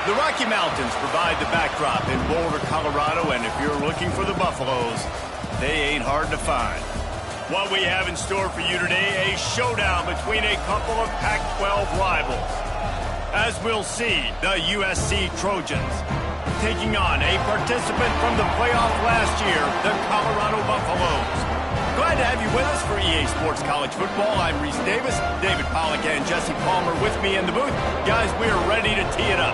The Rocky Mountains provide the backdrop in Boulder, Colorado, and if you're looking for the Buffaloes, they ain't hard to find. What we have in store for you today, a showdown between a couple of Pac-12 rivals. As we'll see, the USC Trojans taking on a participant from the playoff last year, the Colorado Buffaloes. Glad to have you with us for EA Sports College Football. I'm Reese Davis, David Pollack and Jesse Palmer with me in the booth. Guys, we are ready to tee it up.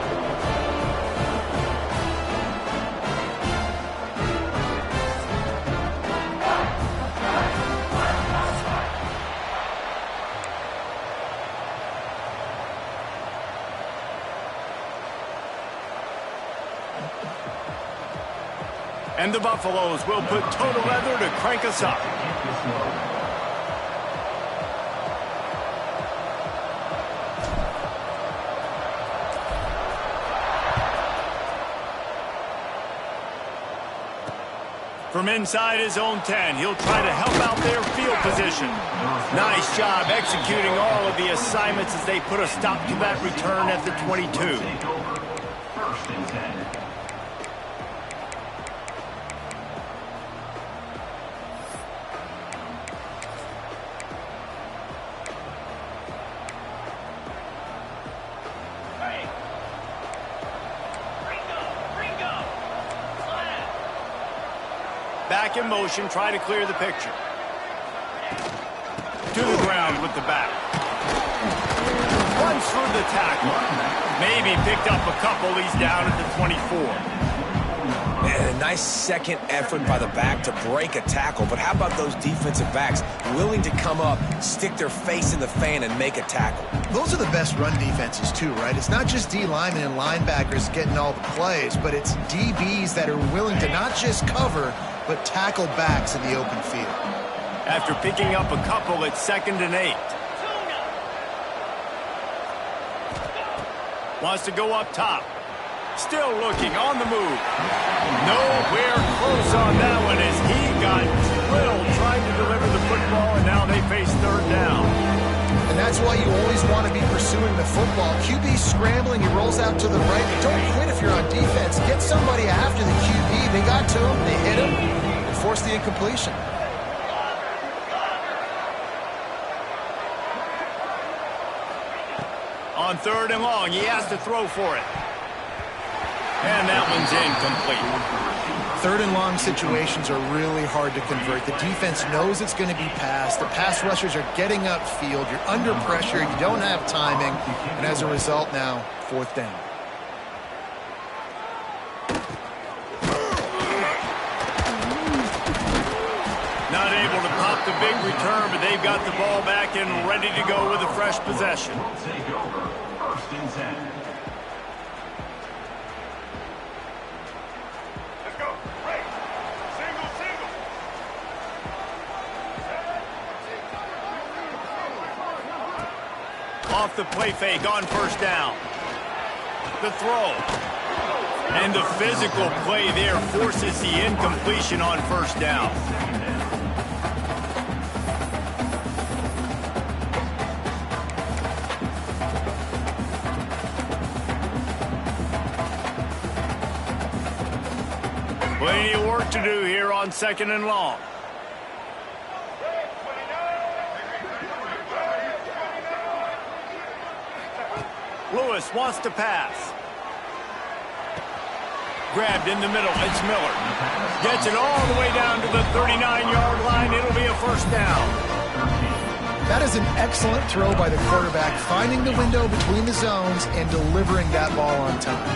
And the Buffaloes will put total leather to crank us up. From inside his own 10, he'll try to help out their field position. Nice job executing all of the assignments as they put a stop to that return at the 22. First and 10. Back in motion, try to clear the picture. To the ground with the back. Runs through the tackle. Maybe picked up a couple. He's down at the 24. And a nice second effort by the back to break a tackle. But how about those defensive backs willing to come up, stick their face in the fan, and make a tackle? Those are the best run defenses too, right? It's not just D linemen and linebackers getting all the plays, but it's DBs that are willing to not just cover, but tackle backs in the open field. After picking up a couple, it's 2nd and 8. Wants to go up top. Still looking on the move. Nowhere close on that one as he got drilled trying to deliver the football, and now they face 3rd down. And that's why you always want to be pursuing the football. QB scrambling, he rolls out to the right. But don't quit if you're on defense. Get somebody after the QB. They got to him, they hit him, and forced the incompletion. On 3rd and long, he has to throw for it. And that one's incomplete. 3rd and long situations are really hard to convert. The defense knows it's going to be passed. The pass rushers are getting upfield. You're under pressure. You don't have timing. And as a result now, 4th down. Not able to pop the big return, but they've got the ball back and ready to go with a fresh possession. Take over. First and 10. Off the play fake on 1st down. The throw. And the physical play there forces the incompletion on 1st down. Plenty of work to do here on 2nd and long. Lewis wants to pass. Grabbed in the middle. It's Miller. Gets it all the way down to the 39-yard line. It'll be a 1st down. That is an excellent throw by the quarterback, finding the window between the zones and delivering that ball on time.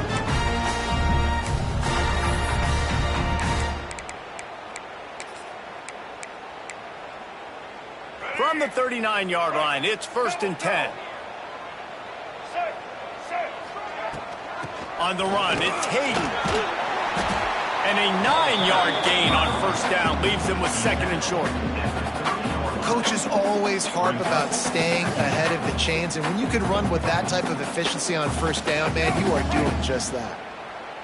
From the 39-yard line, it's 1st and 10. On the run, it's Hayden. And a 9-yard gain on 1st down leaves them with 2nd and short. Coaches always harp about staying ahead of the chains, and when you can run with that type of efficiency on 1st down, man, you are doing just that.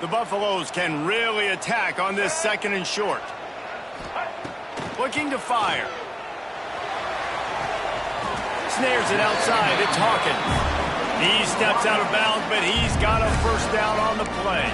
The Buffaloes can really attack on this 2nd and short. Looking to fire. Snares it outside. It's Hawkins. He steps out of bounds, but he's got a first down on the play.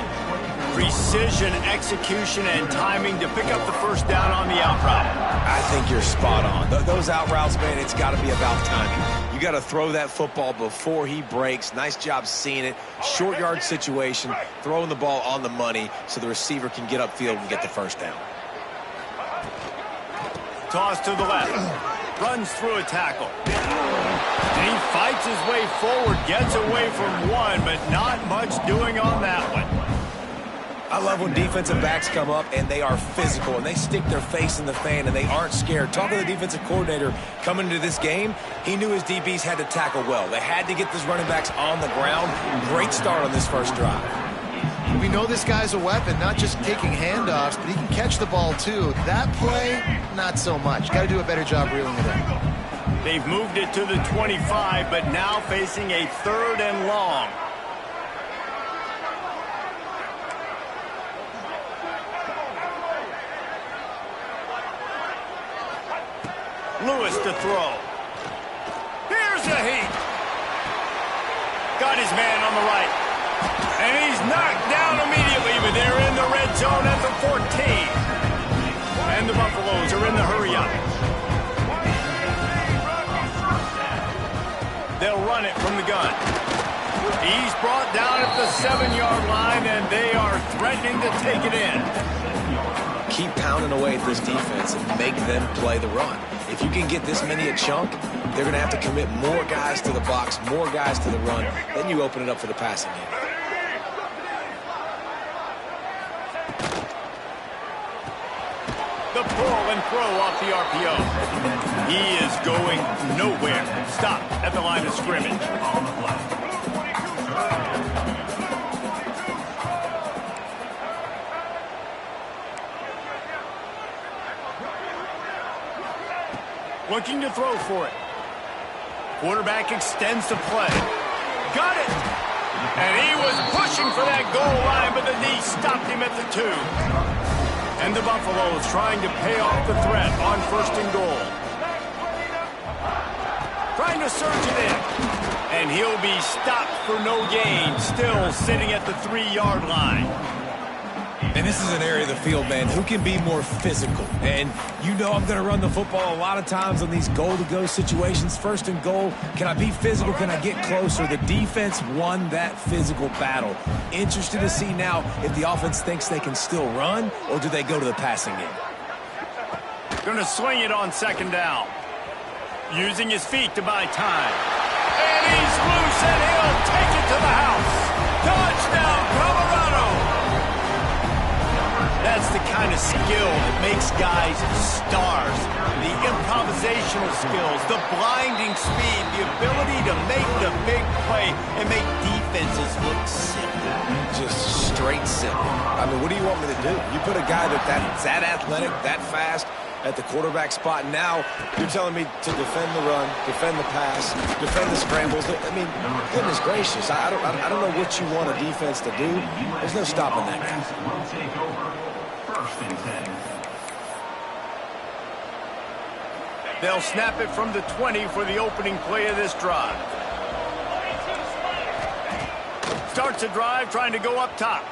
Precision, execution, and timing to pick up the first down on the out route. I think you're spot on. Those out routes, man, it's got to be about timing. You got to throw that football before he breaks. Nice job seeing it. Short yard situation, throwing the ball on the money so the receiver can get upfield and get the first down. Toss to the left. Runs through a tackle. And he fights his way forward, gets away from one, but not much doing on that one. I love when defensive backs come up and they are physical and they stick their face in the fan and they aren't scared. Talking to the defensive coordinator coming into this game, he knew his DBs had to tackle well. They had to get these running backs on the ground. Great start on this first drive. We know this guy's a weapon, not just taking handoffs, but he can catch the ball too. That play, not so much. Got to do a better job reeling it in. They've moved it to the 25, but now facing a 3rd and long. Lewis to throw. Here's a heat. Got his man on the right. And he's knocked down immediately, but they're in the red zone at the 14. And the Buffaloes are in the hurry-up. They'll run it from the gun. He's brought down at the 7-yard line, and they are threatening to take it in. Keep pounding away at this defense and make them play the run. If you can get this many a chunk, they're going to have to commit more guys to the box, more guys to the run. Then you open it up for the passing game. The pull and throw off the RPO. He is going nowhere. Stop at the line of scrimmage. On the play. Looking to throw for it. Quarterback extends the play. Got it! And he was pushing for that goal line, but the knee stopped him at the 2. And the Buffaloes trying to pay off the threat on 1st and goal. Trying to surge it in. And he'll be stopped for no gain, still sitting at the 3-yard line. And this is an area of the field, man, who can be more physical. And you know I'm going to run the football a lot of times on these goal-to-go situations. 1st and goal, can I be physical? Can I get closer? The defense won that physical battle. Interested to see now if the offense thinks they can still run, or do they go to the passing game? Going to swing it on 2nd down. Using his feet to buy time. And he's loose, and he'll take it to the house. Touchdown, Colorado! That's the kind of skill that makes guys stars. The improvisational skills, the blinding speed, the ability to make the big play and make defenses look simple. Just straight simple. I mean, what do you want me to do? You put a guy that's that athletic, that fast at the quarterback spot. Now you're telling me to defend the run, defend the pass, defend the scrambles. I mean, goodness gracious. I don't know what you want a defense to do. There's no stopping that guy. Will take over. 1st and 10. They'll snap it from the 20 for the opening play of this drive. Starts a drive trying to go up top.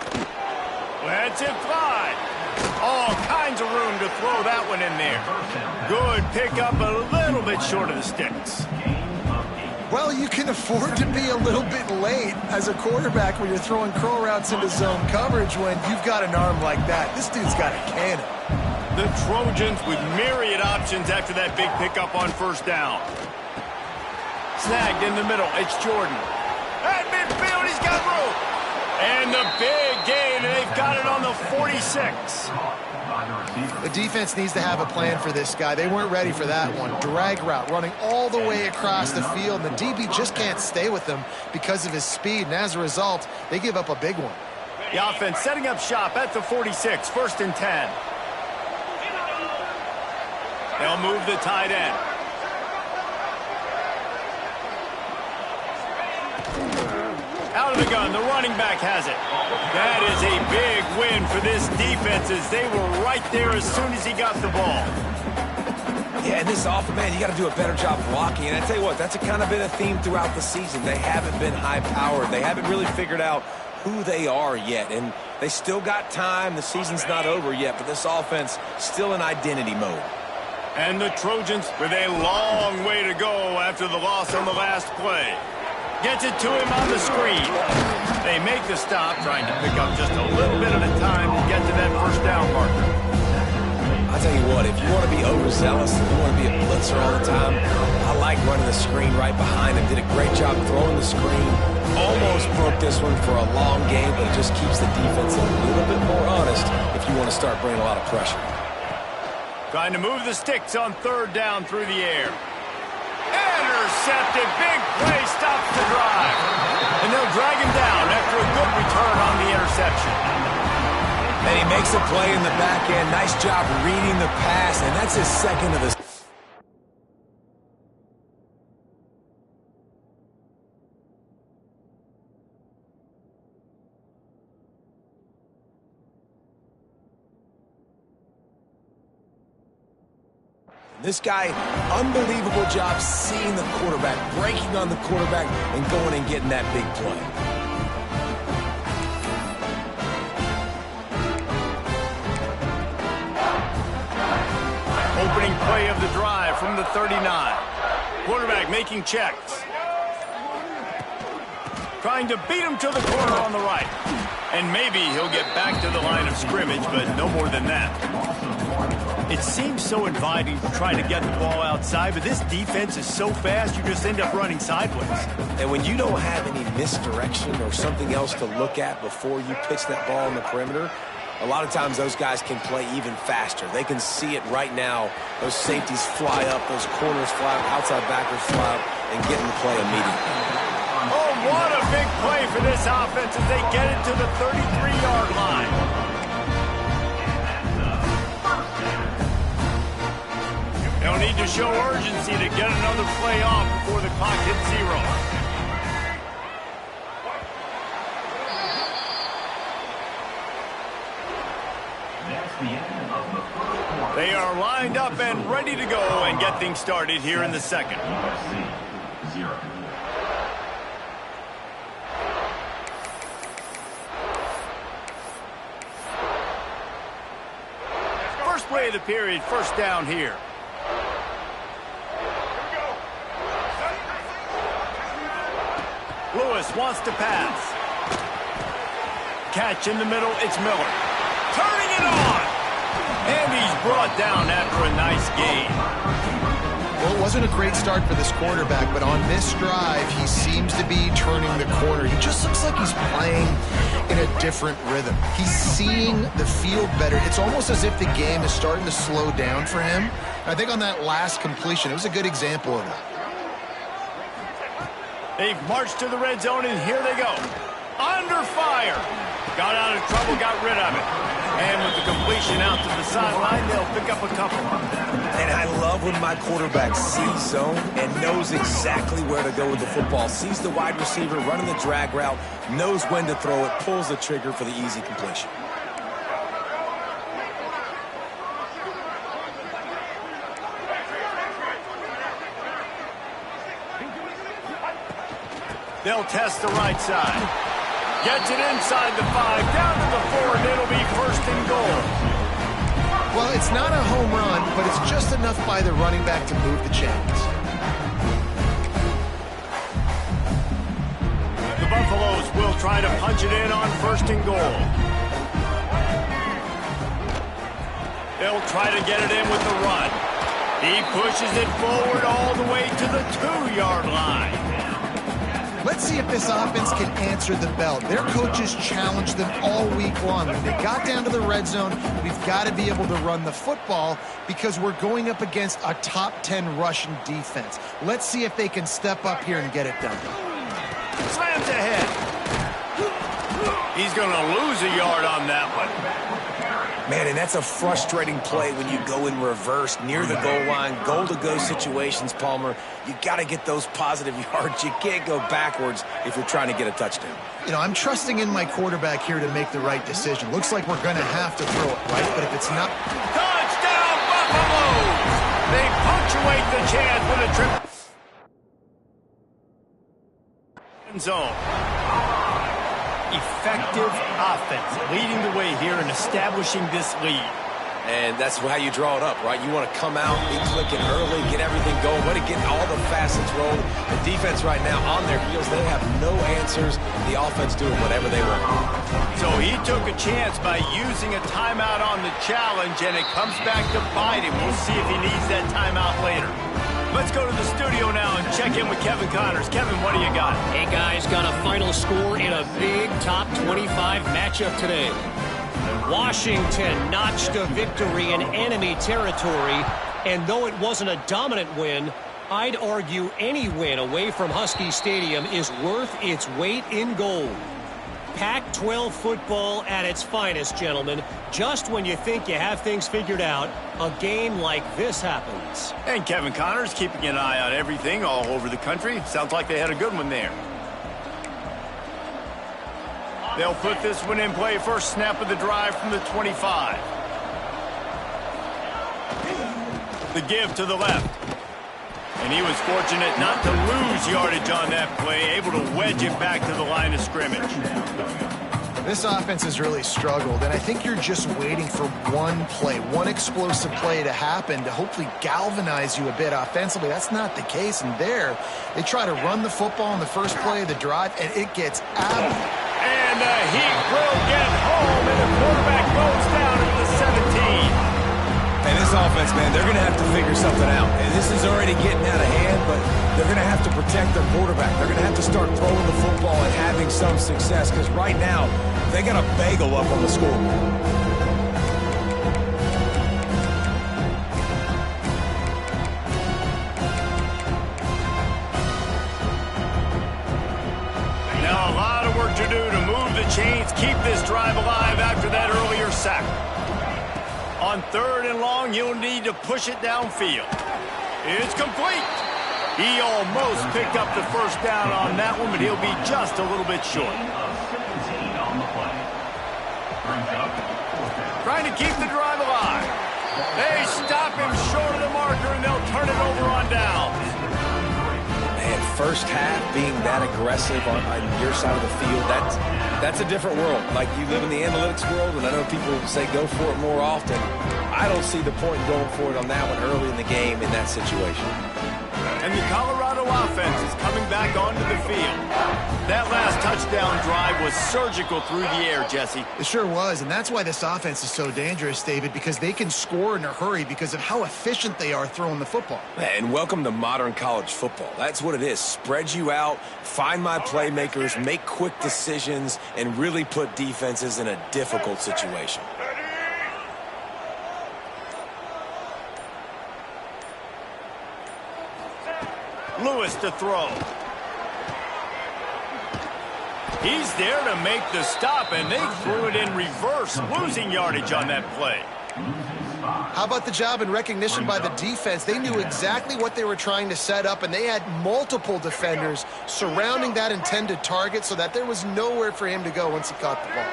Lets it fly. All kinds of room to throw that one in there. Good pickup, a little bit short of the sticks. Well, you can afford to be a little bit late as a quarterback when you're throwing curl routes into zone coverage when you've got an arm like that. This dude's got a cannon. The Trojans with myriad options after that big pickup on 1st down. Snagged in the middle. It's Jordan. At midfield, he's got room. And the big gain, and they've got it on the 46. The defense needs to have a plan for this guy. They weren't ready for that one. Drag route, running all the way across the field. And the DB just can't stay with him because of his speed. And as a result, they give up a big one. The offense setting up shop at the 46, 1st and 10. They'll move the tight end. Out of the gun, the running back has it. That is a big win for this defense as they were right there as soon as he got the ball. Yeah, and this offense, man, you got to do a better job blocking. And I tell you what, that's kind of been a theme throughout the season. They haven't been high-powered. They haven't really figured out who they are yet. And they still got time. The season's not over yet, but this offense still in identity mode. And the Trojans with a long way to go after the loss on the last play. Gets it to him on the screen. They make the stop, trying to pick up just a little bit at a time to get to that first down marker. I'll tell you what, if you want to be overzealous, if you want to be a blitzer all the time, I like running the screen right behind him. Did a great job throwing the screen. Almost broke this one for a long game, but it just keeps the defense a little bit more honest if you want to start bringing a lot of pressure. Trying to move the sticks on third down through the air. Intercepted. Big play stops the drive. And they'll drag him down after a good return on the interception. And he makes a play in the back end. Nice job reading the pass, and that's his second of the... This guy, unbelievable job seeing the quarterback, breaking on the quarterback, and going and getting that big play. Opening play of the drive from the 39. Quarterback making checks. Trying to beat him to the corner on the right. And maybe he'll get back to the line of scrimmage, but no more than that. It seems so inviting to try to get the ball outside, but this defense is so fast you just end up running sideways. And when you don't have any misdirection or something else to look at before you pitch that ball on the perimeter, a lot of times those guys can play even faster. They can see it right now. Those safeties fly up, those corners fly up, outside backers fly up, and get in the play immediately. Oh, what a big play for this offense as they get it to the 33-yard line. They'll need to show urgency to get another play off before the clock hits 0. They are lined up and ready to go and get things started here in the second. First play of the period, first down here. Lewis wants to pass. Catch in the middle, it's Miller. Turning it on! And he's brought down after a nice gain. Well, it wasn't a great start for this quarterback, but on this drive, he seems to be turning the corner. He just looks like he's playing in a different rhythm. He's seeing the field better. It's almost as if the game is starting to slow down for him. I think on that last completion, it was a good example of that. They've marched to the red zone, and here they go. Under fire. Got out of trouble, got rid of it. And with the completion out to the sideline, they'll pick up a couple. And I love when my quarterback sees zone and knows exactly where to go with the football. Sees the wide receiver running the drag route, knows when to throw it, pulls the trigger for the easy completion. They'll test the right side. Gets it inside the 5, down to the 4, and it'll be first and goal. Well, it's not a home run, but it's just enough by the running back to move the chains. The Buffaloes will try to punch it in on first and goal. They'll try to get it in with the run. He pushes it forward all the way to the 2-yard line. Let's see if this offense can answer the bell. Their coaches challenged them all week long. When they got down to the red zone, we've got to be able to run the football because we're going up against a top 10 Russian defense. Let's see if they can step up here and get it done. Slams ahead. He's going to lose a yard on that one. Man, and that's a frustrating play when you go in reverse near the goal line, goal-to-go situations, Palmer. You got to get those positive yards. You can't go backwards if you're trying to get a touchdown. You know, I'm trusting in my quarterback here to make the right decision. Looks like we're going to have to throw it, right? But if it's not... Touchdown, Buffaloes! They punctuate the chance with a trip. Zone. Effective offense leading the way here and establishing this lead. And that's how you draw it up, right? You want to come out, be clicking early, get everything going, want to get all the facets rolling. The defense right now on their heels, they have no answers. The offense doing whatever they want. So he took a chance by using a timeout on the challenge, and it comes back to bite him. We'll see if he needs that timeout later. Let's go to the studio now and check in with Kevin Connors. Kevin, what do you got? Hey, guys, got a final score in a big top 25 matchup today. Washington notched a victory in enemy territory, and though it wasn't a dominant win, I'd argue any win away from Husky Stadium is worth its weight in gold. Pac-12 football at its finest, gentlemen. Just when you think you have things figured out, a game like this happens. And Kevin Connors keeping an eye on everything all over the country. Sounds like they had a good one there. They'll put this one in play. First snap of the drive from the 25. The give to the left. And he was fortunate not to lose yardage on that play, able to wedge it back to the line of scrimmage. This offense has really struggled, and I think you're just waiting for one play, one explosive play to happen to hopefully galvanize you a bit offensively. That's not the case, and there, they try to run the football in the first play of the drive, and it gets out of it. And he will get home, and the quarterback goes down at the 17. And this offense, man, they're going to have to figure something out. And this is already getting out of hand, but they're going to have to protect their quarterback. They're going to have to start throwing the football and having some success, because right now, they got a bagel up on the scoreboard. Now a lot of work to do to move the chains, keep this drive alive after that earlier sack. On 3rd and long, you'll need to push it downfield. It's complete. He almost picked up the first down on that one, but he'll be just a little bit short. 17 on the play. Brings up 4th down. Trying to keep the drive alive. They stop him short of the marker, and they'll turn it over on downs. Man, first half being that aggressive on your side of the field, that's a different world. Like, you live in the analytics world, and I know people say go for it more often. I don't see the point in going for it on that one early in the game in that situation. And the Colorado offense is coming back onto the field. That last touchdown drive was surgical through the air, Jesse. It sure was, and that's why this offense is so dangerous, David, because they can score in a hurry because of how efficient they are throwing the football. And welcome to modern college football. That's what it is. Spread you out, find my playmakers, make quick decisions, and really put defenses in a difficult situation. Lewis to throw. He's there to make the stop, and they threw it in reverse, losing yardage on that play. How about the job and recognition by the defense? They knew exactly what they were trying to set up, and they had multiple defenders surrounding that intended target so that there was nowhere for him to go once he caught the ball.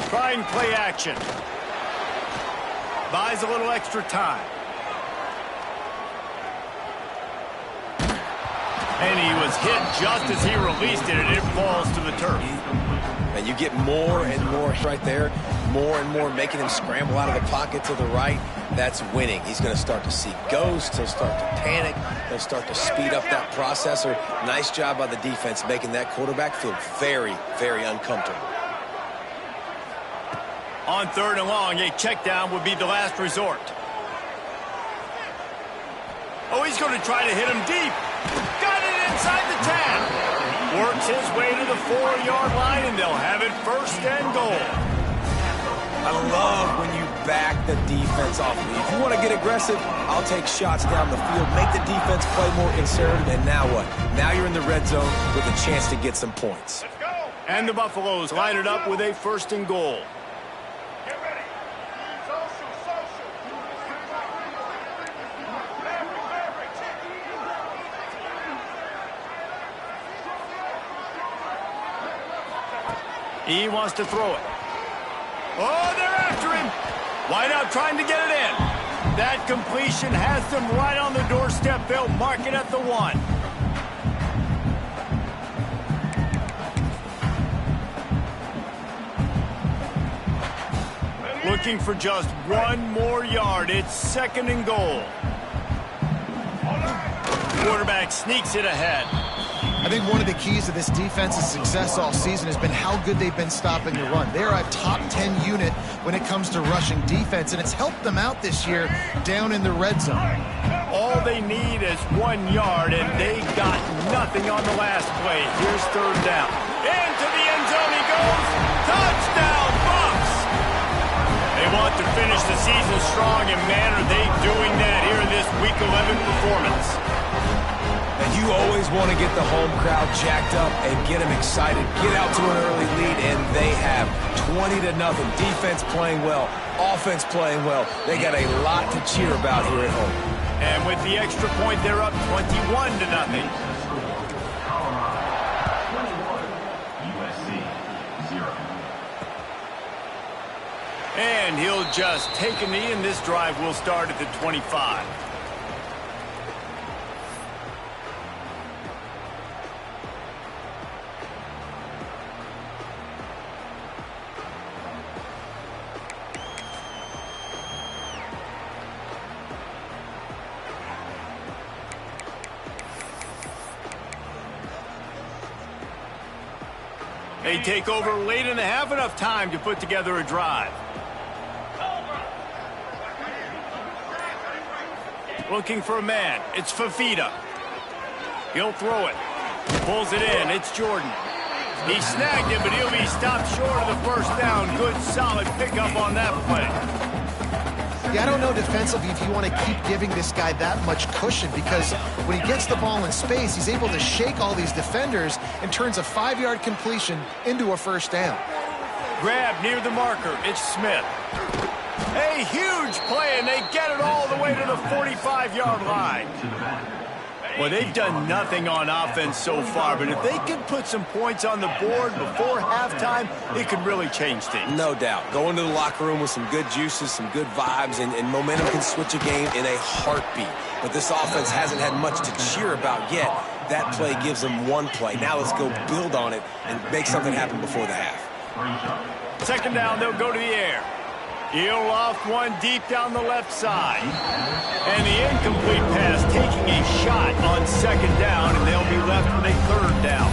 Trying play action. Buys a little extra time. And he was hit just as he released it, and it falls to the turf. And you get more and more right there, more and more making him scramble out of the pocket to the right. That's winning. He's going to start to see ghosts. He'll start to panic. He'll start to speed up that processor. Nice job by the defense making that quarterback feel very, very uncomfortable. On 3rd and long, a check down would be the last resort. Oh, he's going to try to hit him deep. Got it inside the 10. Works his way to the 4-yard line, and they'll have it 1st and goal. I love when you back the defense off me. If you want to get aggressive, I'll take shots down the field, make the defense play more conservative, and now what? Now you're in the red zone with a chance to get some points. Let's go. And the Buffaloes line it up with a 1st and goal. He wants to throw it. Oh, they're after him. Wideout trying to get it in. That completion has them right on the doorstep. They'll mark it at the 1. Looking for just 1 more yard. It's 2nd and goal. Quarterback sneaks it ahead. I think one of the keys to this defense's success all season has been how good they've been stopping the run. They're a top 10 unit when it comes to rushing defense, and it's helped them out this year down in the red zone. All they need is 1 yard, and they got nothing on the last play. Here's 3rd down. Into the end zone he goes. Touchdown, Bucs! They want to finish the season strong, and man, are they doing that here in this Week 11 performance. And you always want to get the home crowd jacked up and get them excited. Get out to an early lead, and they have 20-0. Defense playing well, offense playing well. They got a lot to cheer about here at home. And with the extra point, they're up 21-0. And he'll just take a knee, and this drive will start at the 25. They take over late in the half, enough time to put together a drive. Looking for a man. It's Fafita. He'll throw it. Pulls it in. It's Jordan. He snagged it, but he'll be stopped short of the 1st down. Good, solid pickup on that play. Yeah, I don't know defensively if you want to keep giving this guy that much cushion, because when he gets the ball in space, he's able to shake all these defenders and turns a 5-yard completion into a 1st down. Grab near the marker. It's Smith. A huge play, and they get it all the way to the 45-yard line. Well, they've done nothing on offense so far, but if they can put some points on the board before halftime, it could really change things. No doubt. Go into the locker room with some good juices, some good vibes, and momentum can switch a game in a heartbeat. But this offense hasn't had much to cheer about yet. That play gives them 1 play. Now let's go build on it and make something happen before the half. 2nd down, they'll go to the air. He'll loft one deep down the left side. And the incomplete pass taking a shot on 2nd down, and they'll be left with a 3rd down.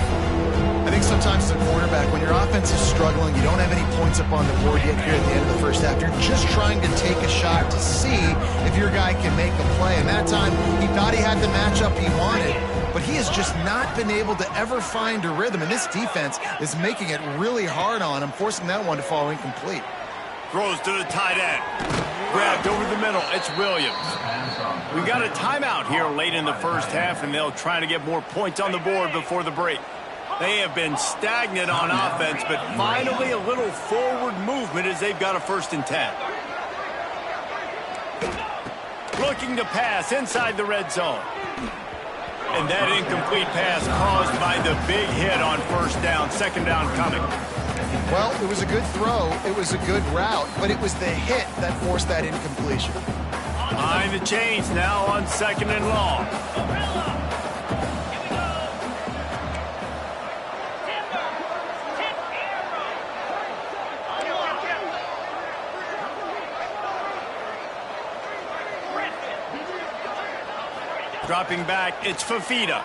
I think sometimes as a quarterback, when your offense is struggling, you don't have any points up on the board yet here at the end of the 1st half, you're just trying to take a shot to see if your guy can make a play. And that time, he thought he had the matchup he wanted, but he has just not been able to ever find a rhythm. And this defense is making it really hard on him, forcing that one to fall incomplete. Throws to the tight end. Grabbed over the middle. It's Williams. We've got a timeout here late in the 1st half, and they'll try to get more points on the board before the break. They have been stagnant on offense, but finally a little forward movement as they've got a 1st and 10. Looking to pass inside the red zone. And that incomplete pass caused by the big hit on 1st down. 2nd down coming. Well, it was a good throw, it was a good route, but it was the hit that forced that incompletion. Behind the chains now on 2nd and long. Dropping back, it's Fafita.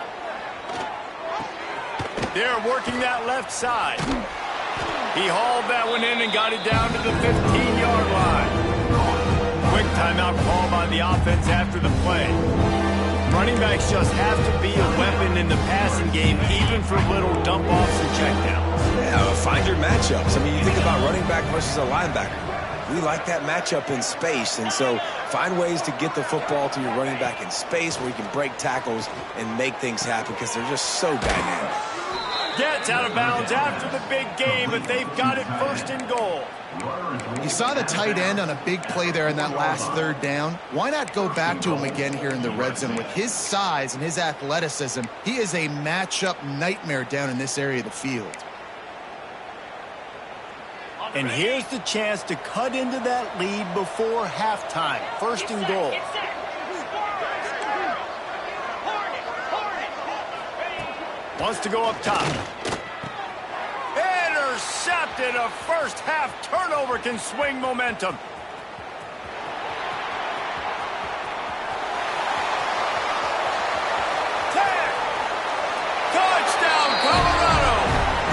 They're working that left side. He hauled that one in and got it down to the 15-yard line. Quick timeout call by the offense after the play. Running backs just have to be a weapon in the passing game, even for little dump-offs and checkdowns. Yeah, find your matchups. I mean, you think about running back versus a linebacker. We like that matchup in space, and so find ways to get the football to your running back in space where you can break tackles and make things happen because they're just so dynamic. Gets out of bounds after the big game, but they've got it 1st and goal. You saw the tight end on a big play there in that last 3rd down. Why not go back to him again here in the red zone? With his size and his athleticism, he is a matchup nightmare down in this area of the field. And here's the chance to cut into that lead before halftime. First and goal. Wants to go up top. Intercepted. A first half turnover can swing momentum. Touchdown, Colorado.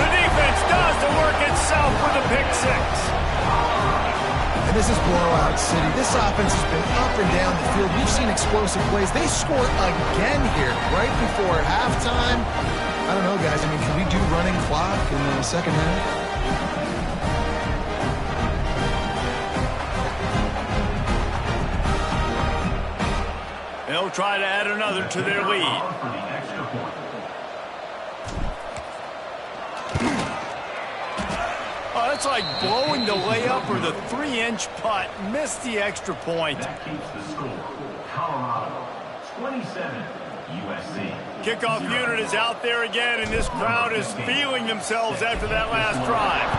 The defense does the work itself with a pick six. And this is blowout city. This offense has been up and down the field. We've seen explosive plays. They score again here right before halftime. I don't know, guys. I mean, can we do running clock in the second half? They'll try to add another to their lead. Oh, that's like blowing the layup or the 3-inch putt. Missed the extra point. That keeps the score. Colorado 27, USC. Kickoff unit is out there again, and this crowd is feeling themselves after that last drive.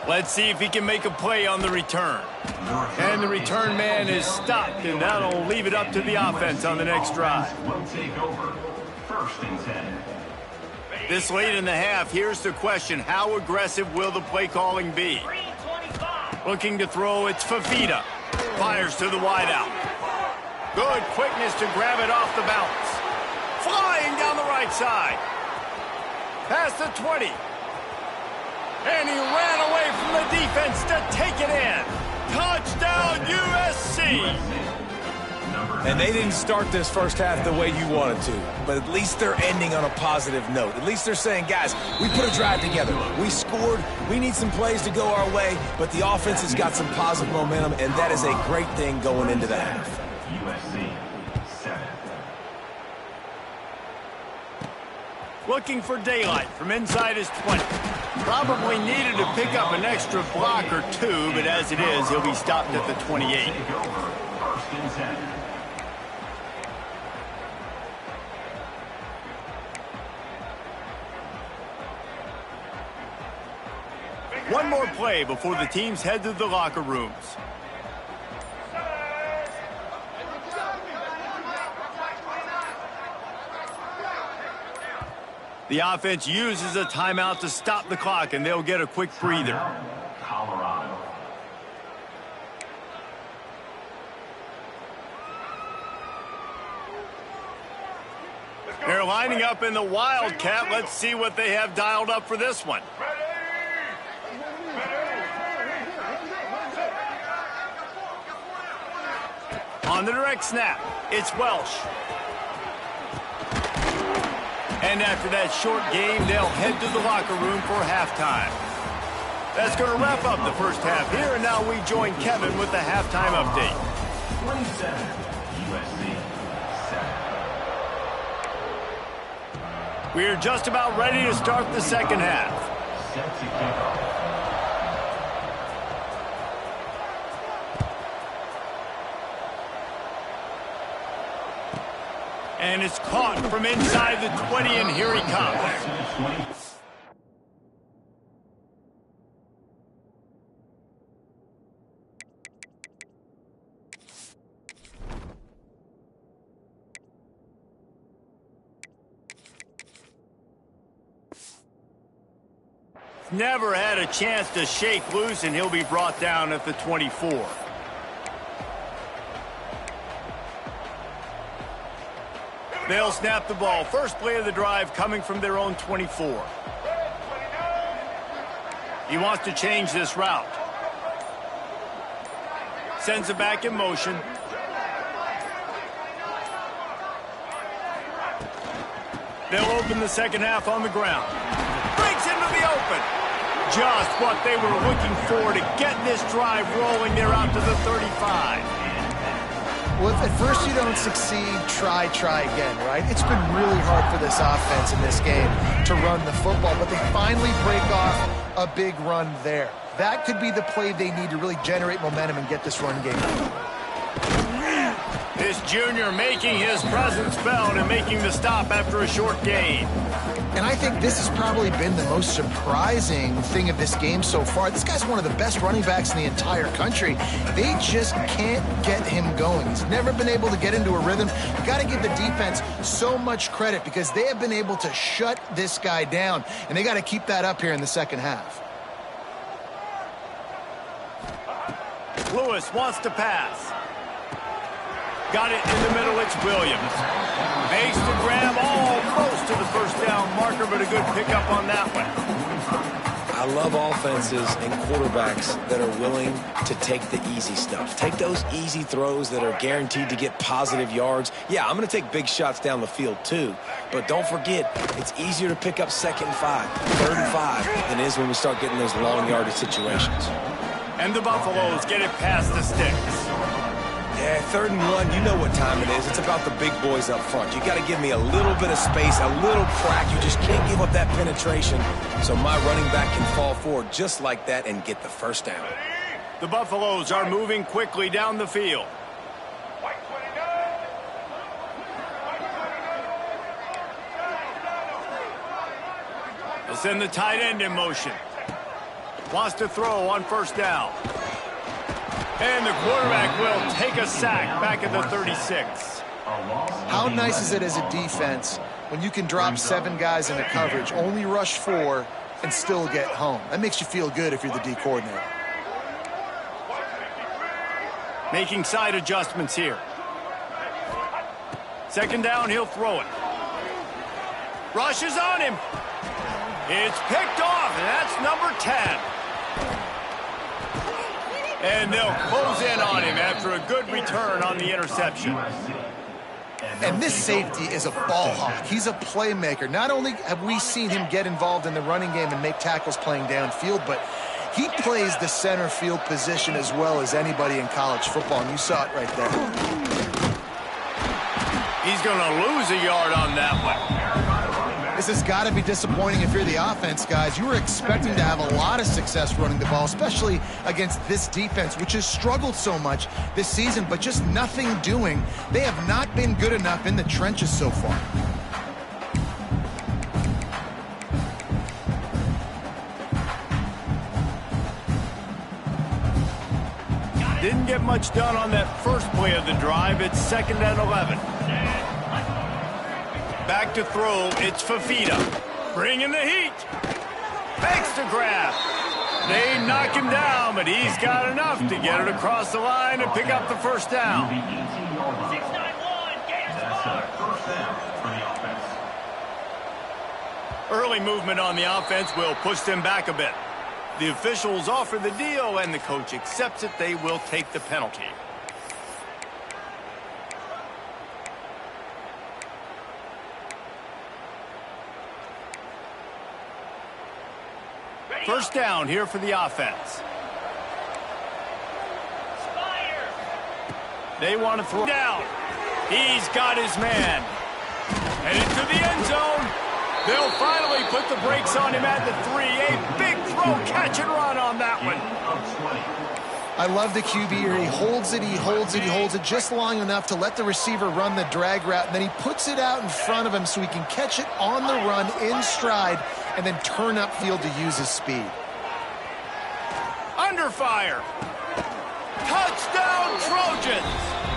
Let's see if he can make a play on the return. And the return man is stopped, and that'll leave it up to the offense on the next drive. Will take over. First and 10. This late in the half, here's the question. How aggressive will the play calling be? Looking to throw, it's Fafita. Fires to the wideout. Good quickness to grab it off the bounce. Flying down the right side. Past the 20. And he ran away from the defense to take it in. Touchdown, USC. And they didn't start this first half the way you wanted to, but at least they're ending on a positive note. At least they're saying, guys, we put a drive together. We scored. We need some plays to go our way, but the offense has got some positive momentum, and that is a great thing going into the half. USC 7. Looking for daylight from inside his 20. Probably needed to pick up an extra block or two, but as it is, he'll be stopped at the 28. Take over. First and 10. One more play before the teams head to the locker rooms. The offense uses a timeout to stop the clock, and they'll get a quick breather. Colorado. They're lining up in the Wildcat. Let's see what they have dialed up for this one. On the direct snap, it's Welsh. And after that short game, they'll head to the locker room for halftime. That's going to wrap up the first half here, and now we join Kevin with the halftime update. 27, USC 7. We're just about ready to start the second half. Set to kick off. And it's caught from inside the 20, and here he comes. Never had a chance to shake loose, and he'll be brought down at the 24. They'll snap the ball. First play of the drive coming from their own 24. He wants to change this route. Sends it back in motion. They'll open the second half on the ground. Breaks into the open. Just what they were looking for to get this drive rolling. They're out to the 35. Well, if at first you don't succeed, try again, right? It's been really hard for this offense in this game to run the football, but they finally break off a big run there. That could be the play they need to really generate momentum and get this run game. This junior making his presence felt and making the stop after a short gain. And I think this has probably been the most surprising thing of this game so far. This guy's one of the best running backs in the entire country. They just can't get him going. He's never been able to get into a rhythm. You got to give the defense so much credit because they have been able to shut this guy down, and they got to keep that up here in the second half. Lewis wants to pass. Got it in the middle, it's Williams. Makes the grab almost to the first down marker, but a good pickup on that one. I love offenses and quarterbacks that are willing to take the easy stuff. Take those easy throws that are guaranteed to get positive yards. Yeah, I'm going to take big shots down the field too, but don't forget, it's easier to pick up 2nd and 5, 3rd and 5 than it is when we start getting those long yardage situations. And the Buffaloes get it past the sticks. Yeah, 3rd and 1, you know what time it is. It's about the big boys up front. You got to give me a little bit of space, a little crack. You just can't give up that penetration. So my running back can fall forward just like that and get the first down. The Buffaloes are moving quickly down the field. They'll send the tight end in motion. Wants to throw on 1st down. And the quarterback will take a sack back at the 36. How nice is it as a defense when you can drop 7 guys into coverage, only rush 4, and still get home? That makes you feel good if you're the D coordinator. Making side adjustments here. 2nd down, he'll throw it. Rushes on him. It's picked off, and that's number 10. And they'll close in on him after a good return on the interception. And this safety is a ball hawk. He's a playmaker. Not only have we seen him get involved in the running game and make tackles playing downfield, but he plays the center field position as well as anybody in college football, and you saw it right there. He's going to lose a yard on that one. This has got to be disappointing if you're the offense, guys. You were expecting to have a lot of success running the ball, especially against this defense, which has struggled so much this season, but just nothing doing. They have not been good enough in the trenches so far. Didn't get much done on that first play of the drive. It's 2nd and 11. Back to throw, it's Fafita. Bringing the heat. Makes the grab. They knock him down, but he's got enough to get it across the line and pick up the 1st down. 691, that's a 1st down for the offense. Early movement on the offense will push them back a bit. The officials offer the deal, and the coach accepts it. They will take the penalty. First down here for the offense. They want to throw down. He's got his man. Headed to the end zone. They'll finally put the brakes on him at the 3. A big throw, catch and run on that one. I love the QB here. He holds it, he holds it, he holds it just long enough to let the receiver run the drag route, and then he puts it out in front of him so he can catch it on the run in stride and then turn upfield to use his speed. Under fire. Touchdown, Trojans.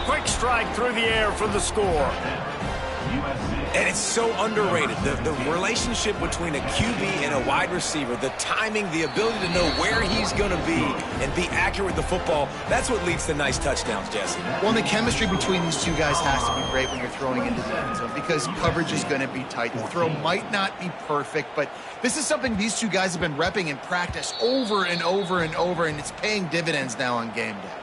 Quick strike through the air for the score. And it's so underrated. The relationship between a QB and a wide receiver, the timing, the ability to know where he's going to be and be accurate with the football, that's what leads to nice touchdowns, Jesse. Well, and the chemistry between these two guys has to be great when you're throwing into the end zone because coverage is going to be tight. The throw might not be perfect, but this is something these two guys have been repping in practice over and over and over, and it's paying dividends now on game day.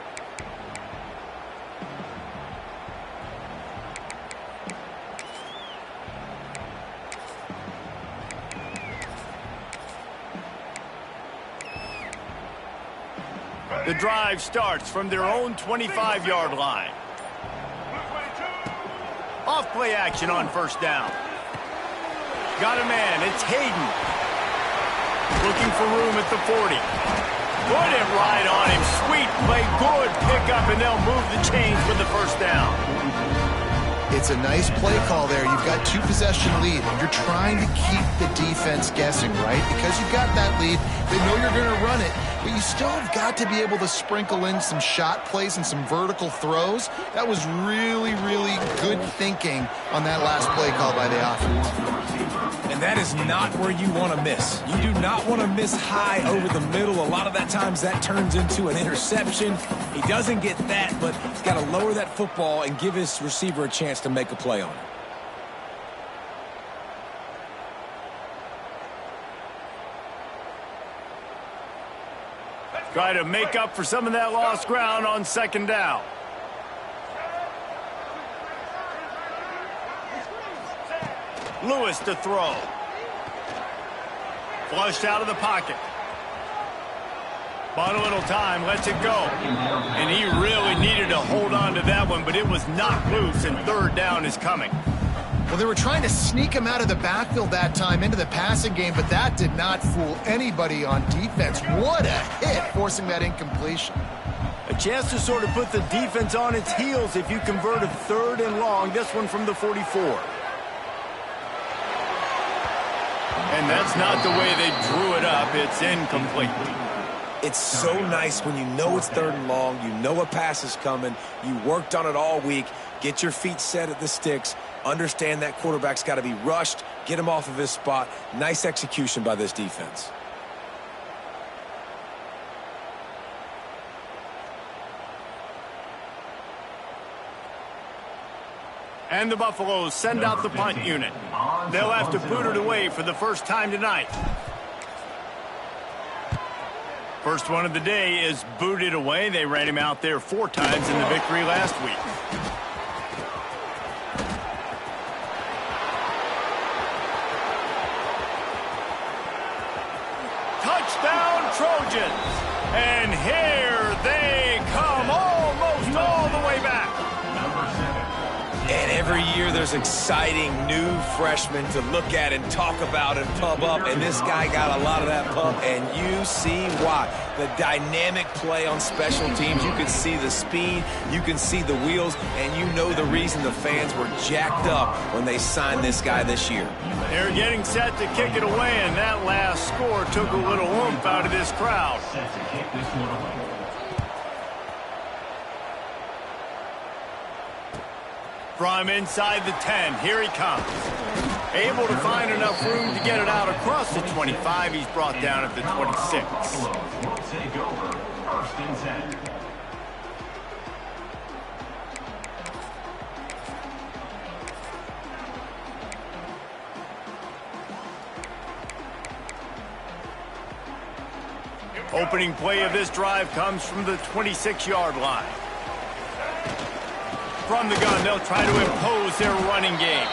The drive starts from their own 25-yard line. Off play action on 1st down. Got a man, it's Hayden. Looking for room at the 40. Put it right on him. Sweet play, good pickup, and they'll move the chains with the first down. It's a nice play call there. You've got 2-possession lead. You're trying to keep the defense guessing, right? Because you've got that lead, they know you're going to run it, but you still have got to be able to sprinkle in some shot plays and some vertical throws. That was really, really good thinking on that last play call by the offense. And that is not where you want to miss. You do not want to miss high over the middle. A lot of that times that turns into an interception. He doesn't get that, but he's got to lower that football and give his receiver a chance to make a play on it. Try to make up for some of that lost ground on second down. Lewis to throw. Flushed out of the pocket. Bought a little time, lets it go. And he really needed to hold on to that one, but it was not loose, and third down is coming. Well, they were trying to sneak him out of the backfield that time into the passing game, but that did not fool anybody on defense. What a hit, forcing that incompletion. A chance to sort of put the defense on its heels if you convert a third and long. This one from the 44. And that's not the way they drew it up. It's incomplete. It's so nice when you know it's third and long, you know a pass is coming, you worked on it all week, get your feet set at the sticks, understand that quarterback's got to be rushed, get him off of his spot. Nice execution by this defense. And the Buffaloes send out the punt unit. They'll have to boot it away for the first time tonight. First one of the day is booted away. They ran him out there 4 times in the victory last week. Touchdown Trojans! And here they come, almost all the way back. And every year there's exciting new freshmen to look at and talk about and pump up. And this guy got a lot of that pump, and you see why. The dynamic play on special teams. You can see the speed, you can see the wheels, and you know the reason the fans were jacked up when they signed this guy this year. They're getting set to kick it away, and that last score took a little oomph out of this crowd. Set to kick this one away. From inside the 10, here he comes. Able to find enough room to get it out across the 25. He's brought down at the 26. Will take over first and 10. Opening play of this drive comes from the 26-yard line. From the gun, they'll try to impose their running game.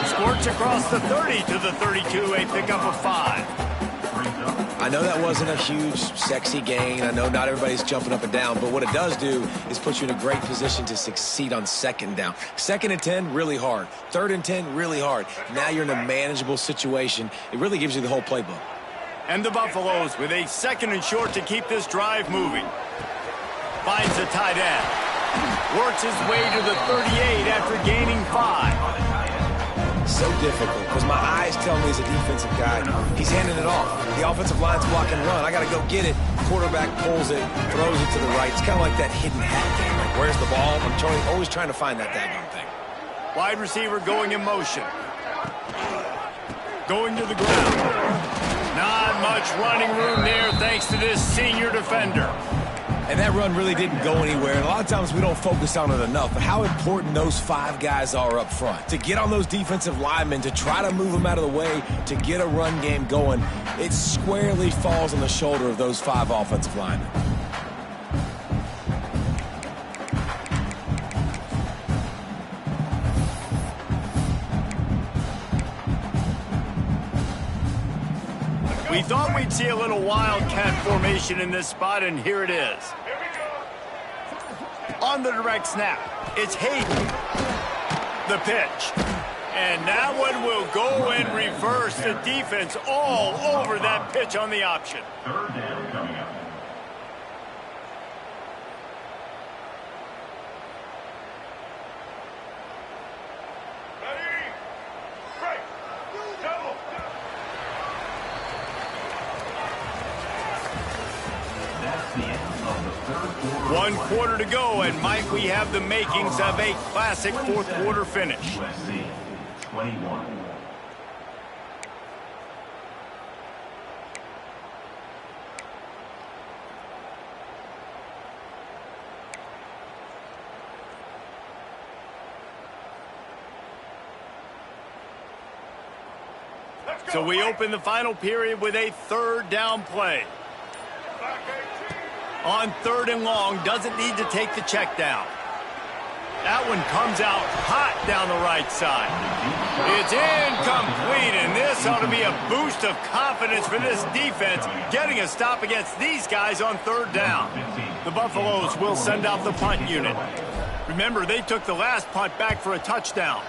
Squirts across the 30 to the 32, a pickup of 5. I know that wasn't a huge, sexy gain. I know not everybody's jumping up and down, but what it does do is put you in a great position to succeed on second down. Second and 10, really hard. Third and 10, really hard. Now you're in a manageable situation. It really gives you the whole playbook. And the Buffaloes with a second and short to keep this drive moving. Finds a tight end. Works his way to the 38 after gaining 5. So difficult because my eyes tell me as a defensive guy, he's handing it off. The offensive line's block and run. I got to go get it. Quarterback pulls it, throws it to the right. It's kind of like that hidden hat game. Like, where's the ball? I'm always trying to find that daggone thing. Wide receiver going in motion. Going to the ground. Not much running room there thanks to this senior defender. And that run really didn't go anywhere. And a lot of times we don't focus on it enough. But how important those 5 guys are up front. To get on those defensive linemen, to try to move them out of the way, to get a run game going, it squarely falls on the shoulder of those 5 offensive linemen. We thought we'd see a little wildcat formation in this spot, and here it is. On the direct snap, it's Hayden. The pitch. And that one will go and reverse the defense all over that pitch on the option. Third down coming up. 1 quarter to go, and might we have the makings of a classic fourth quarter finish. USC 21. So we open the final period with a third down play. On 3rd and long, doesn't need to take the check down. That one comes out hot down the right side. It's incomplete, and this ought to be a boost of confidence for this defense, getting a stop against these guys on 3rd down. The Buffaloes will send out the punt unit. Remember, they took the last punt back for a touchdown.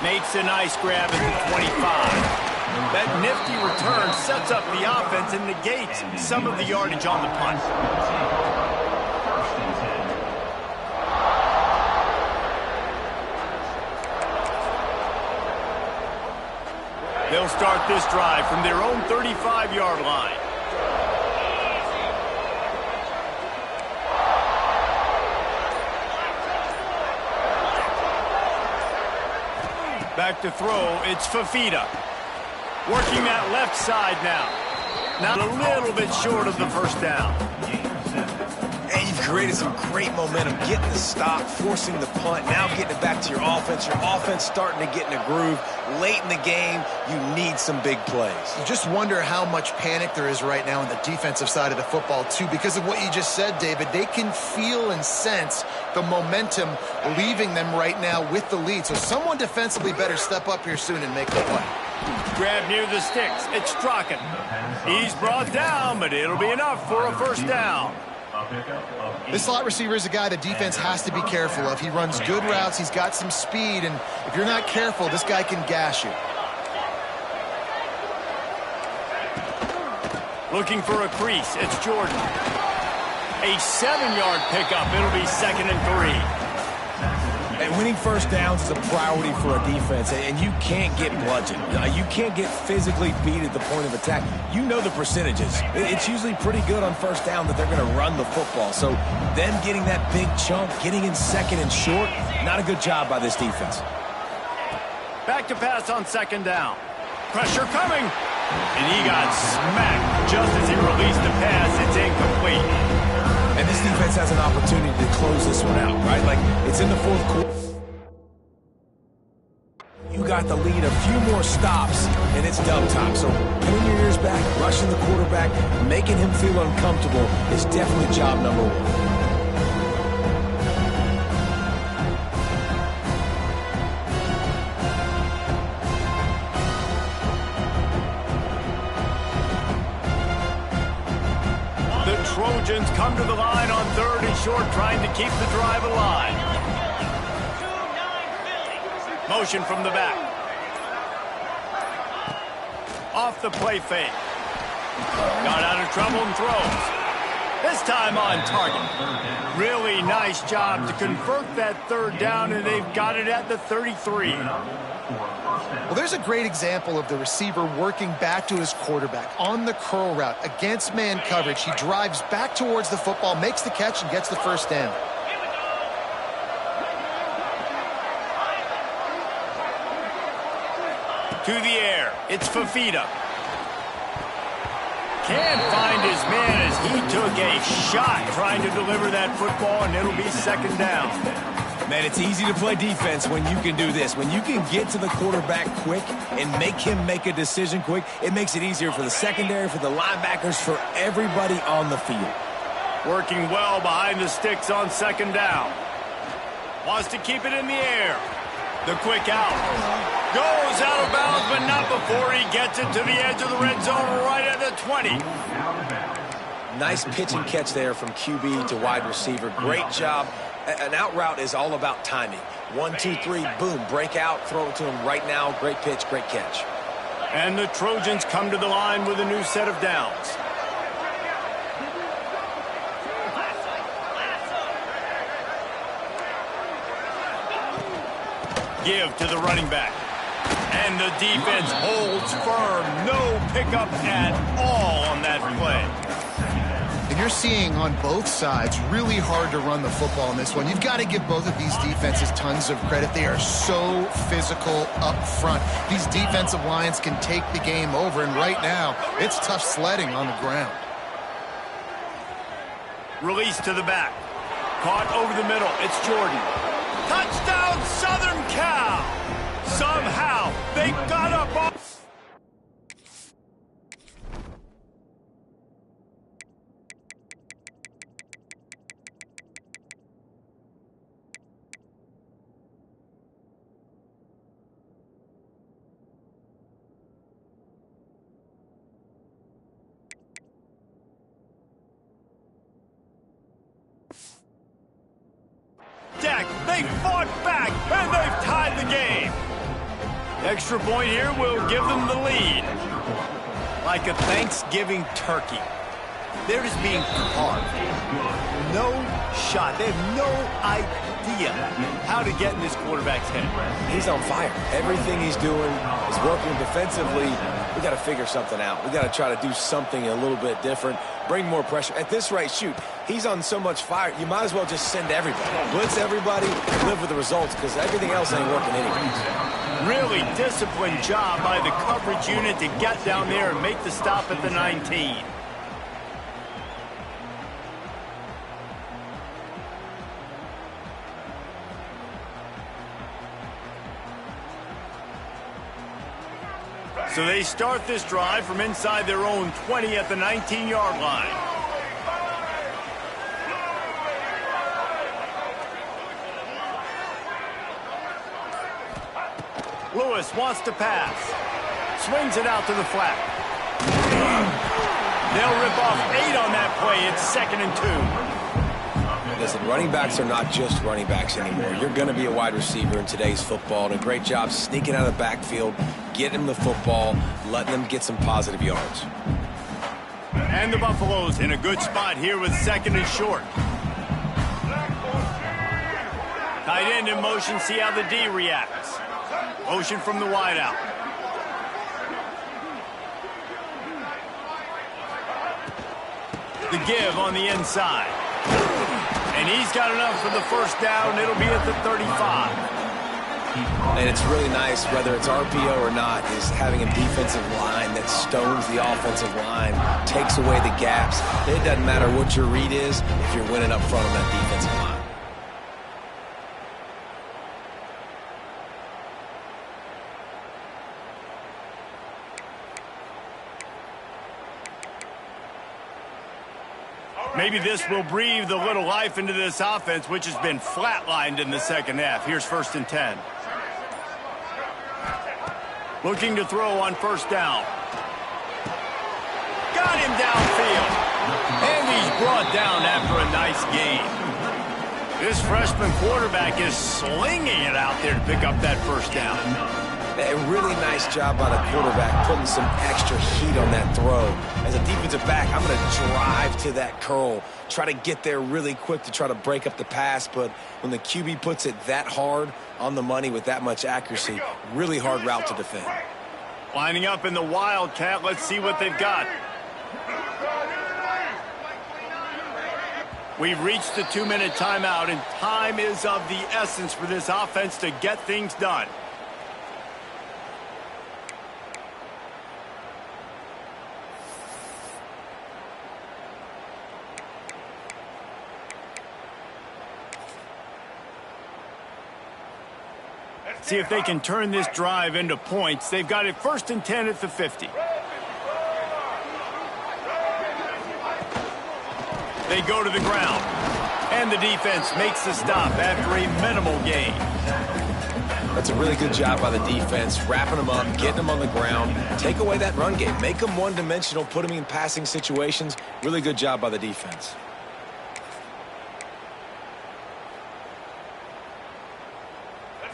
Makes a nice grab at the 25. That nifty return sets up the offense and negates some of the yardage on the punt. They'll start this drive from their own 35-yard line. Back to throw, it's Fafita. Working that left side now. Now a little bit short of the first down. And you've created some great momentum, getting the stop, forcing the punt, now getting it back to your offense. Your offense starting to get in a groove. Late in the game, you need some big plays. You just wonder how much panic there is right now on the defensive side of the football, too, because of what you just said, David. They can feel and sense the momentum leaving them right now with the lead. So someone defensively better step up here soon and make the play. Grab near the sticks. It's Strachan. He's brought down, but it'll be enough for a first down. This slot receiver is a guy the defense has to be careful of. He runs good routes. He's got some speed, and if you're not careful, this guy can gash you. Looking for a crease. It's Jordan. A 7-yard pickup. It'll be 2nd and 3. And winning first downs is a priority for a defense, and you can't get bludgeoned. You can't get physically beat at the point of attack. You know the percentages. It's usually pretty good on first down that they're going to run the football. So them getting that big chunk, getting in 2nd and short, not a good job by this defense. Back to pass on 2nd down. Pressure coming. And he got smacked just as he released the pass. It's incomplete. And this defense has an opportunity to close this one out, right? Like, it's in the 4th quarter. You got the lead, a few more stops, and it's dub time. So pulling your ears back, rushing the quarterback, making him feel uncomfortable is definitely job number 1. Trojans come to the line on 3rd and short, trying to keep the drive alive. Motion from the back. Off the play fake. Got out of trouble and throws. This time on target. Really nice job to convert that 3rd down, and they've got it at the 33. Well, there's a great example of the receiver working back to his quarterback on the curl route against man coverage. He drives back towards the football, makes the catch, and gets the first down. To the air, it's Fafita. Can't find his man as he took a shot trying to deliver that football, and it'll be 2nd down. Man, it's easy to play defense when you can do this. When you can get to the quarterback quick and make him make a decision quick, it makes it easier for the secondary, for the linebackers, for everybody on the field. Working well behind the sticks on 2nd down. Wants to keep it in the air. The quick out. Goes out of bounds, but not before he gets it to the edge of the red zone right at the 20. Nice pitch and catch there from QB to wide receiver. Great job. An out route is all about timing. 1, 2, 3, boom, break out, throw it to him right now. Great pitch, great catch. And the Trojans come to the line with a new set of downs. Give to the running back. And the defense holds firm. No pickup at all on that play. And you're seeing on both sides really hard to run the football in this one. You've got to give both of these defenses tons of credit. They are so physical up front. These defensive lines can take the game over, and right now, it's tough sledding on the ground. Release to the back. Caught over the middle. It's Jordan. Touchdown, Southern Cal! Somehow, they got up on... They fought back, and they've tied the game. Extra point here will give them the lead. Like a Thanksgiving turkey. They're just being carved. No shot. They have no idea how to get in this quarterback's head. He's on fire. Everything he's doing is working defensively. We got to figure something out. We got to try to do something a little bit different. Bring more pressure. At this rate, shoot, he's on so much fire, you might as well just send everybody. Blitz everybody, live with the results, because everything else ain't working anyway. Really disciplined job by the coverage unit to get down there and make the stop at the 19. So they start this drive from inside their own 20 at the 19-yard line. Lewis wants to pass. Swings it out to the flat. They'll rip off 8 on that play. It's 2nd and 2. Listen, running backs are not just running backs anymore. You're going to be a wide receiver in today's football, and a great job sneaking out of the backfield, getting them the football, letting them get some positive yards. And the Buffaloes in a good spot here with 2nd and short. Tight end in motion, see how the D reacts. Motion from the wideout. The give on the inside. And he's got enough for the first down. It'll be at the 35. And it's really nice, whether it's RPO or not, is having a defensive line that stones the offensive line, takes away the gaps. It doesn't matter what your read is if you're winning up front on that defensive line. Maybe this will breathe a little life into this offense, which has been flatlined in the second half. Here's 1st and 10. Looking to throw on first down. Got him downfield. And he's brought down after a nice gain. This freshman quarterback is slinging it out there to pick up that first down. A really nice job by the quarterback, putting some extra heat on that throw. As a defensive back, I'm going to drive to that curl, try to get there really quick to try to break up the pass, but when the QB puts it that hard on the money with that much accuracy, really hard route to defend. Lining up in the Wildcat, let's see what they've got. We've reached the 2-minute timeout, and time is of the essence for this offense to get things done. See if they can turn this drive into points. They've got it 1st and 10 at the 50. They go to the ground. And the defense makes the stop after a minimal gain. That's a really good job by the defense, wrapping them up, getting them on the ground. Take away that run game. Make them one-dimensional, put them in passing situations. Really good job by the defense.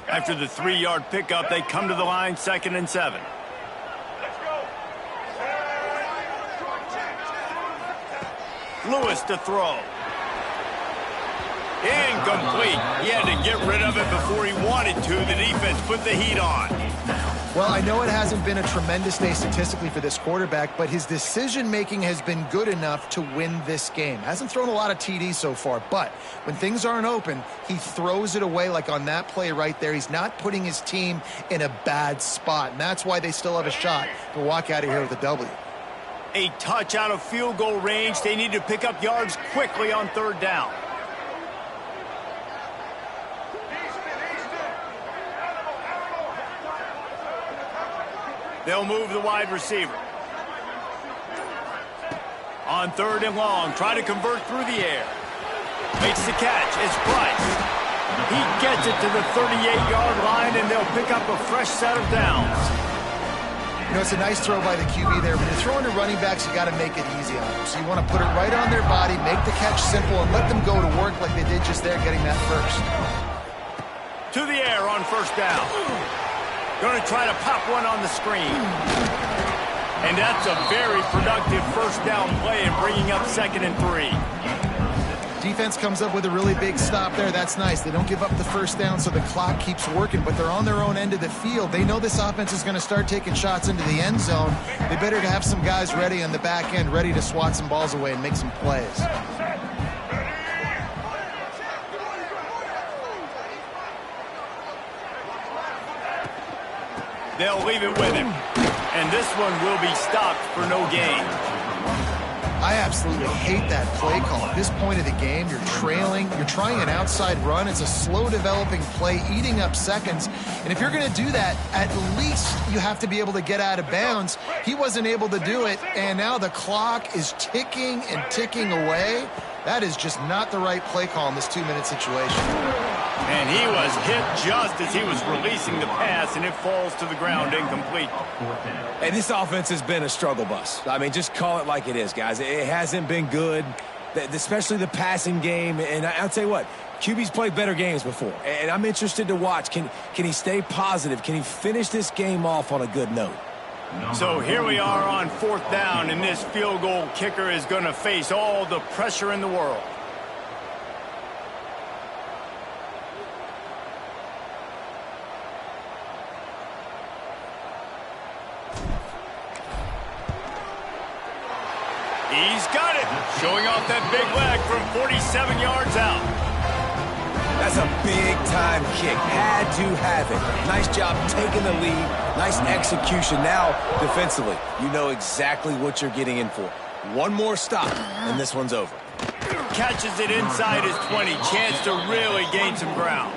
After the 3-yard pickup, they come to the line, 2nd and 7. Lewis to throw. Incomplete. He had to get rid of it before he wanted to. The defense put the heat on. down. Well, I know it hasn't been a tremendous day statistically for this quarterback, but his decision-making has been good enough to win this game. Hasn't thrown a lot of TDs so far, but when things aren't open, he throws it away like on that play right there. He's not putting his team in a bad spot, and that's why they still have a shot to walk out of here with a W. A touch out of field goal range. They need to pick up yards quickly on third down. They'll move the wide receiver. On third and long, try to convert through the air. Makes the catch. It's Price. He gets it to the 38-yard line, and they'll pick up a fresh set of downs. You know, it's a nice throw by the QB there. When you're throwing to running backs, you got to make it easy on them. So you want to put it right on their body, make the catch simple, and let them go to work like they did just there, getting that first. To the air on first down. Going to try to pop one on the screen. And that's a very productive first down play and bringing up 2nd and 3. Defense comes up with a really big stop there. That's nice. They don't give up the first down, so the clock keeps working, but they're on their own end of the field. They know this offense is going to start taking shots into the end zone. They better have some guys ready on the back end, ready to swat some balls away and make some plays. They'll leave it with him. And this one will be stopped for no gain. I absolutely hate that play call. At this point of the game, you're trailing, you're trying an outside run. It's a slow developing play, eating up seconds. And if you're going to do that, at least you have to be able to get out of bounds. He wasn't able to do it, and now the clock is ticking and ticking away. That is just not the right play call in this 2-minute situation. And he was hit just as he was releasing the pass, and it falls to the ground incomplete. Hey, this offense has been a struggle bus. I mean, just call it like it is, guys. It hasn't been good, especially the passing game. And I'll tell you what, QB's played better games before. And I'm interested to watch. Can he stay positive? Can he finish this game off on a good note? So here we are on 4th down, and this field goal kicker is going to face all the pressure in the world. He's got it, showing off that big leg from 47 yards out. That's a big-time kick. Had to have it. Nice job taking the lead. Nice execution. Now, defensively, you know exactly what you're getting in for. One more stop, and this one's over. Catches it inside his 20. Chance to really gain some ground.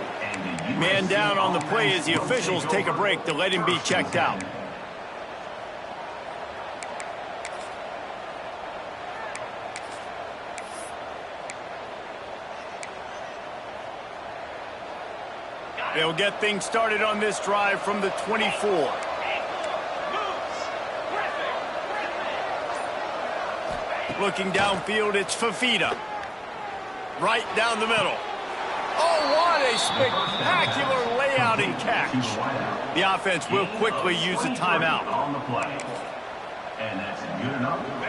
Man down on the play as the officials take a break to let him be checked out. They'll get things started on this drive from the 24. Looking downfield, it's Fafita. Right down the middle. Oh, what a spectacular layout and catch. The offense will quickly use a timeout.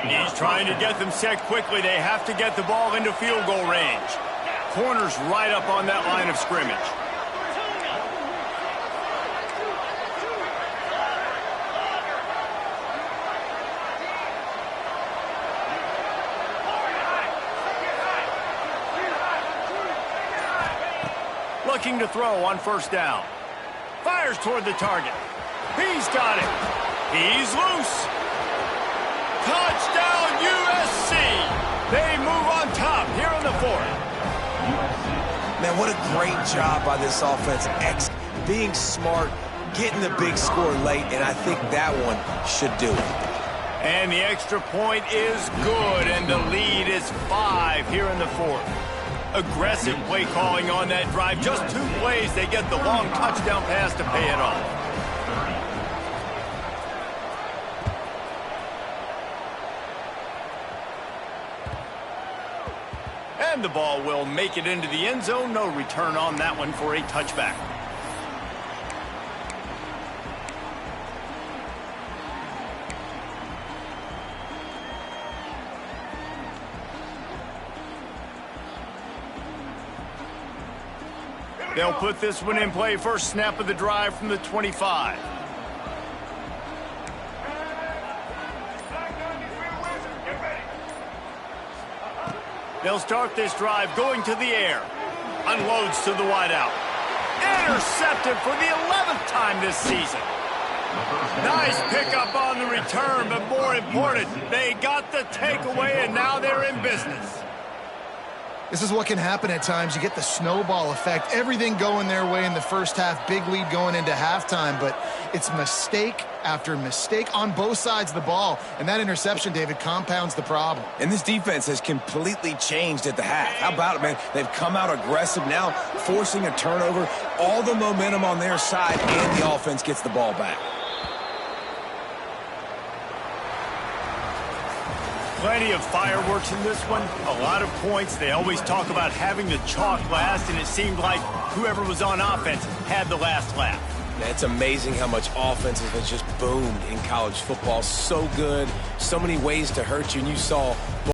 He's trying to get them set quickly. They have to get the ball into field goal range. Corner's right up on that line of scrimmage. Looking to throw on first down. Fires toward the target. He's got it. He's loose. Touchdown USC. They move on top here in the 4th. Man, what a great job by this offense. Being smart, getting the big score late, and I think that one should do it. And the extra point is good, and the lead is 5 here in the 4th. Aggressive play calling on that drive. Just 2 plays, they get the long touchdown pass to pay it off. And the ball will make it into the end zone. No return on that one for a touchback. They'll put this one in play. First snap of the drive from the 25. They'll start this drive going to the air. Unloads to the wideout. Intercepted for the 11th time this season. Nice pickup on the return, but more important, they got the takeaway, and now they're in business. This is what can happen at times. You get the snowball effect. Everything going their way in the first half. Big lead going into halftime, but it's mistake after mistake on both sides of the ball. And that interception, David, compounds the problem. And this defense has completely changed at the half. How about it, man? They've come out aggressive now, forcing a turnover. All the momentum on their side, and the offense gets the ball back. Plenty of fireworks in this one. A lot of points. They always talk about having the chalk last, and it seemed like whoever was on offense had the last laugh. Yeah, it's amazing how much offense has just boomed in college football. So good, so many ways to hurt you, and you saw